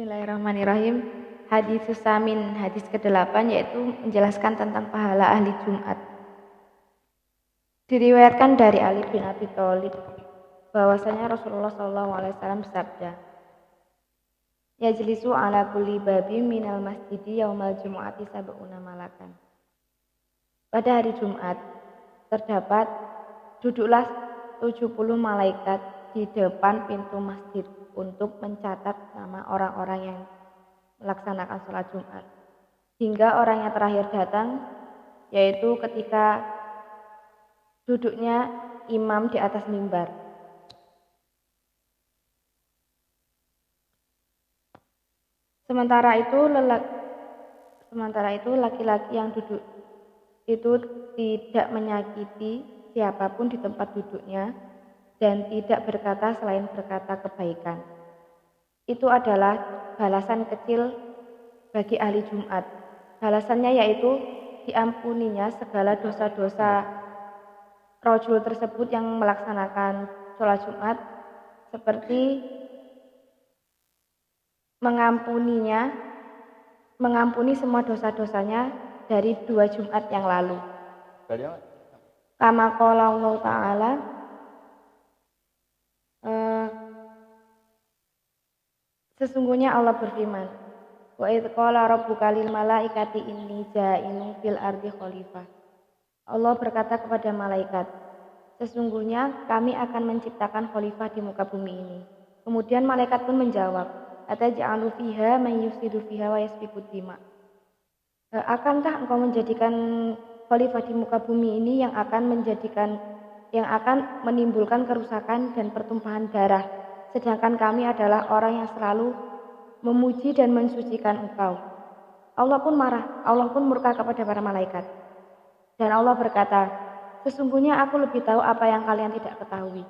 Bismillahirrahmanirrahim. Hadis Samin, hadis ke-8 yaitu menjelaskan tentang pahala ahli Jumat. Diriwayatkan dari Ali bin Abi Thalib bahwasanya Rasulullah SAW bersabda, Yajlisu ala kulli babim minal masjidi yaumal jumu'ati sab'una malakan. Pada hari Jumat terdapat duduklah 70 malaikat di depan pintu masjid untuk mencatat nama orang-orang yang melaksanakan sholat Jumat hingga orang yang terakhir datang, yaitu ketika duduknya imam di atas mimbar. Sementara itu laki-laki yang duduk itu tidak menyakiti siapapun di tempat duduknya dan tidak berkata selain berkata kebaikan. Itu adalah balasan kecil bagi ahli Jumat. Balasannya yaitu diampuninya segala dosa-dosa rajul tersebut yang melaksanakan sholat Jumat, seperti mengampuni semua dosa-dosanya dari 2 Jumat yang lalu. Kama qala Allah Ta'ala, sesungguhnya Allah berfirman, wa idz qala rabbuka lil malaikati inni ja'ilun fil ardi khalifah. Allah berkata kepada malaikat, sesungguhnya kami akan menciptakan khalifah di muka bumi ini. Kemudian malaikat pun menjawab, ataj'alu fiha man yufsidu fiha wa yasfiku dima. Akankah engkau menjadikan khalifah di muka bumi ini yang akan menimbulkan kerusakan dan pertumpahan darah, sedangkan kami adalah orang yang selalu memuji dan mensucikan engkau. Allah pun murka kepada para malaikat. Dan Allah berkata, sesungguhnya aku lebih tahu apa yang kalian tidak ketahui.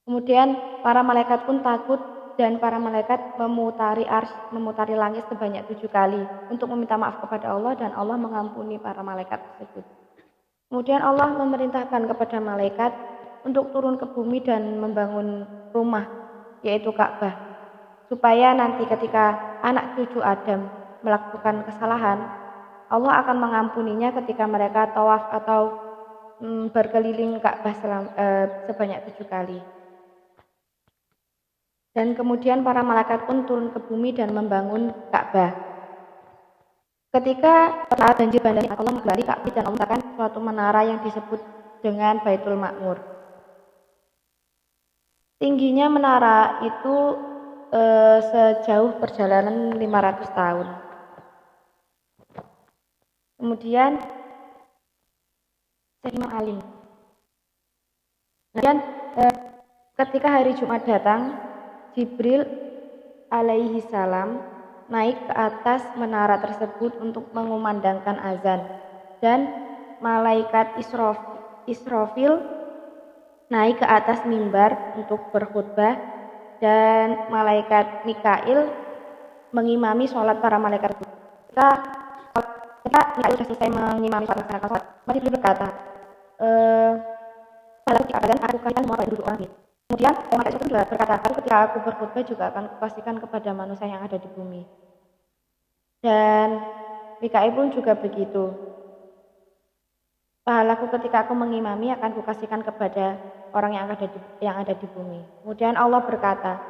Kemudian para malaikat pun takut dan para malaikat memutari langit sebanyak 7 kali untuk meminta maaf kepada Allah, dan Allah mengampuni para malaikat tersebut. Kemudian Allah memerintahkan kepada malaikat untuk turun ke bumi dan membangun rumah, yaitu Ka'bah, supaya nanti ketika anak cucu Adam melakukan kesalahan, Allah akan mengampuninya ketika mereka tawaf atau berkeliling Ka'bah sebanyak 7 kali. Dan kemudian para malaikat pun turun ke bumi dan membangun Ka'bah. Ketika saat banjir bandang, Allah menggelari Ka'bah dan menciptakan suatu menara yang disebut dengan Baitul Ma'mur. Tingginya menara itu sejauh perjalanan 500 tahun. Kemudian Imam Alim. Kemudian ketika hari Jumat datang, Jibril alaihi salam naik ke atas menara tersebut untuk mengumandangkan azan, dan malaikat Israfil naik ke atas mimbar untuk berkhutbah, dan malaikat Mikail mengimami sholat para malaikat. Ketika Mikail sudah selesai mengimami sholat, Jibril berkata, pada ketika azan aku kasihkan semua pada duduk orang ini. Kemudian malaikat itu juga berkata, ketika aku berkhutbah juga akan kupastikan kepada manusia yang ada di bumi. Dan Mikail pun juga begitu. Pahalaku ketika aku mengimami akan kukasihkan kepada orang yang ada di bumi. Kemudian Allah berkata,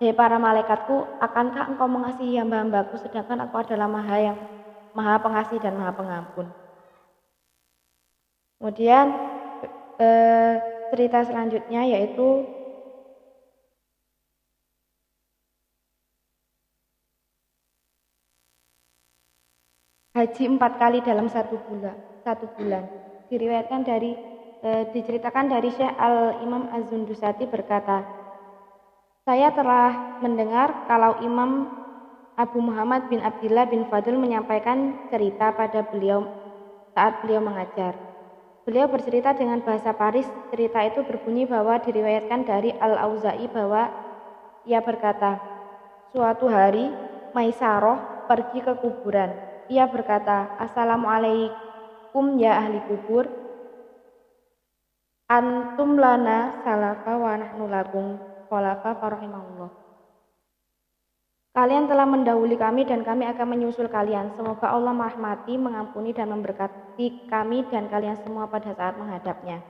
hei para malaikatku, akankah engkau mengasihi hamba-hambaku sedangkan aku adalah Maha Pengasih dan Maha Pengampun. Kemudian cerita selanjutnya yaitu haji 4 kali dalam satu bulan. Diceritakan dari Syekh Al-Imam Az-Zundusati berkata, saya telah mendengar kalau Imam Abu Muhammad bin Abdullah bin Fadl menyampaikan cerita pada beliau saat beliau mengajar. Beliau bercerita dengan bahasa Paris. Cerita itu berbunyi bahwa diriwayatkan dari Al-Auza'i bahwa ia berkata, suatu hari Maisarah pergi ke kuburan. Ia berkata, Assalamualaikum ya ahli kubur, antum lana salafa wa nahnu lakum khalafa farahimahullah. Kalian telah mendahului kami dan kami akan menyusul kalian. Semoga Allah merahmati, mengampuni dan memberkati kami dan kalian semua pada saat menghadapnya.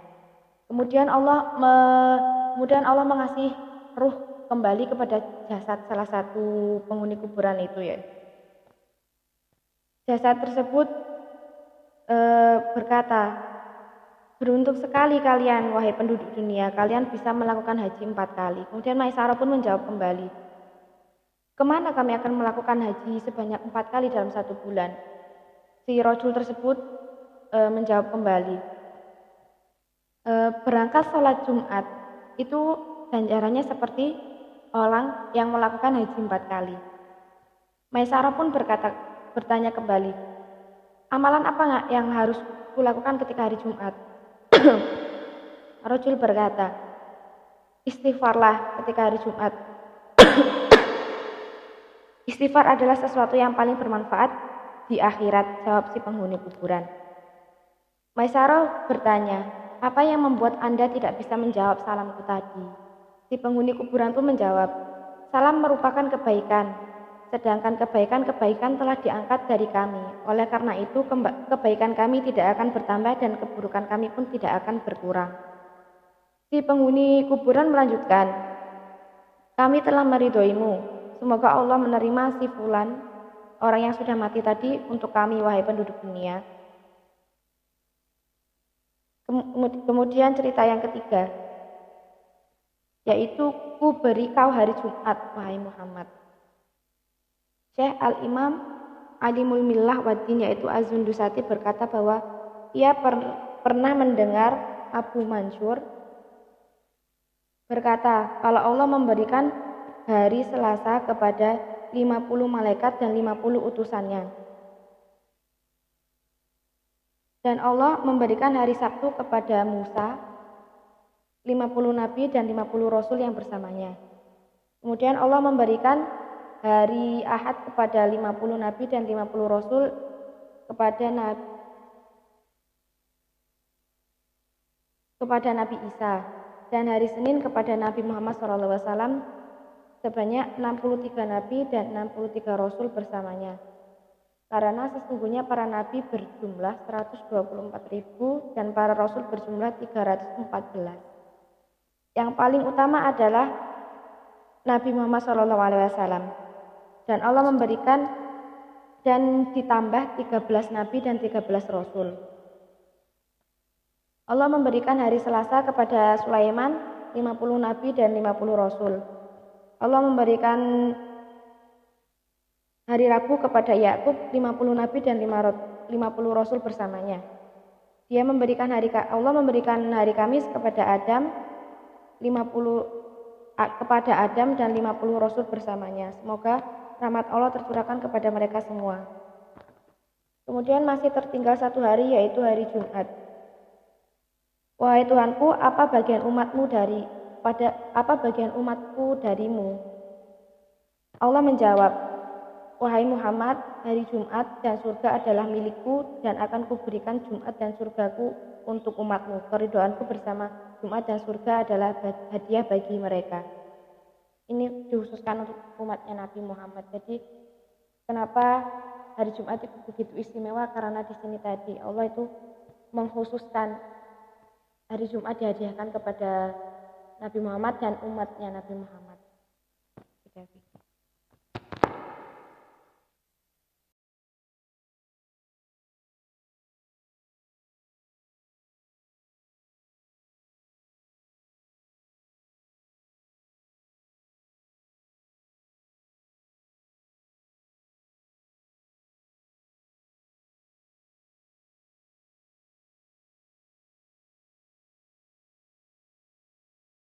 Kemudian Allah mengasih ruh kembali kepada jasad salah satu penghuni kuburan itu ya. Jasad tersebut berkata, beruntung sekali kalian wahai penduduk dunia, kalian bisa melakukan haji 4 kali. Kemudian Maisarah pun menjawab kembali, kemana kami akan melakukan haji sebanyak 4 kali dalam 1 bulan? Si rojul tersebut menjawab kembali, berangkat sholat Jumat itu ganjarannya seperti orang yang melakukan haji 4 kali. Maisarah pun bertanya kembali, amalan apa nggak yang harus kulakukan ketika hari Jumat? Rojul berkata, istighfarlah ketika hari Jumat. Istighfar adalah sesuatu yang paling bermanfaat di akhirat, jawab si penghuni kuburan. Maisarah bertanya, apa yang membuat Anda tidak bisa menjawab salamku tadi? Si penghuni kuburan pun menjawab, salam merupakan kebaikan, sedangkan kebaikan-kebaikan telah diangkat dari kami. Oleh karena itu, kebaikan kami tidak akan bertambah dan keburukan kami pun tidak akan berkurang. Si penghuni kuburan melanjutkan, kami telah meridhoimu. Semoga Allah menerima si fulan, orang yang sudah mati tadi, untuk kami, wahai penduduk dunia. Kemudian cerita yang ketiga, yaitu ku beri kau hari Jumat, wahai Muhammad. Syekh Al-Imam Alimul Millah Waddin, yaitu Az-Zundusati, berkata bahwa ia pernah mendengar Abu Mansur berkata, kalau Allah memberikan hari Selasa kepada 50 malaikat dan 50 utusannya, dan Allah memberikan hari Sabtu kepada Musa, 50 nabi dan 50 rasul yang bersamanya. Kemudian Allah memberikan hari Ahad kepada 50 nabi dan 50 rasul kepada Nabi Isa, dan hari Senin kepada Nabi Muhammad SAW sebanyak 63 nabi dan 63 rasul bersamanya. Karena sesungguhnya para nabi berjumlah 124.000 dan para rasul berjumlah 314. Yang paling utama adalah Nabi Muhammad SAW. Dan Allah memberikan dan ditambah 13 nabi dan 13 rasul. Allah memberikan hari Selasa kepada Sulaiman 50 nabi dan 50 rasul. Allah memberikan hari Rabu kepada Yakub 50 nabi dan 50 rasul bersamanya. Allah memberikan hari Kamis kepada Adam 50 dan 50 rasul bersamanya. Semoga rahmat Allah tercurahkan kepada mereka semua. Kemudian masih tertinggal 1 hari, yaitu hari Jumat. Wahai Tuhanku, apa bagian umatku darimu? Allah menjawab, wahai Muhammad, hari Jumat dan surga adalah milikku dan akan kuberikan Jumat dan surgaku untuk umatmu. Keridhoanku bersama Jumat dan surga adalah hadiah bagi mereka. Ini dikhususkan untuk umatnya Nabi Muhammad. Jadi kenapa hari Jumat itu begitu istimewa? Karena di sini tadi Allah itu mengkhususkan hari Jumat dihadiahkan kepada Nabi Muhammad dan umatnya Nabi Muhammad.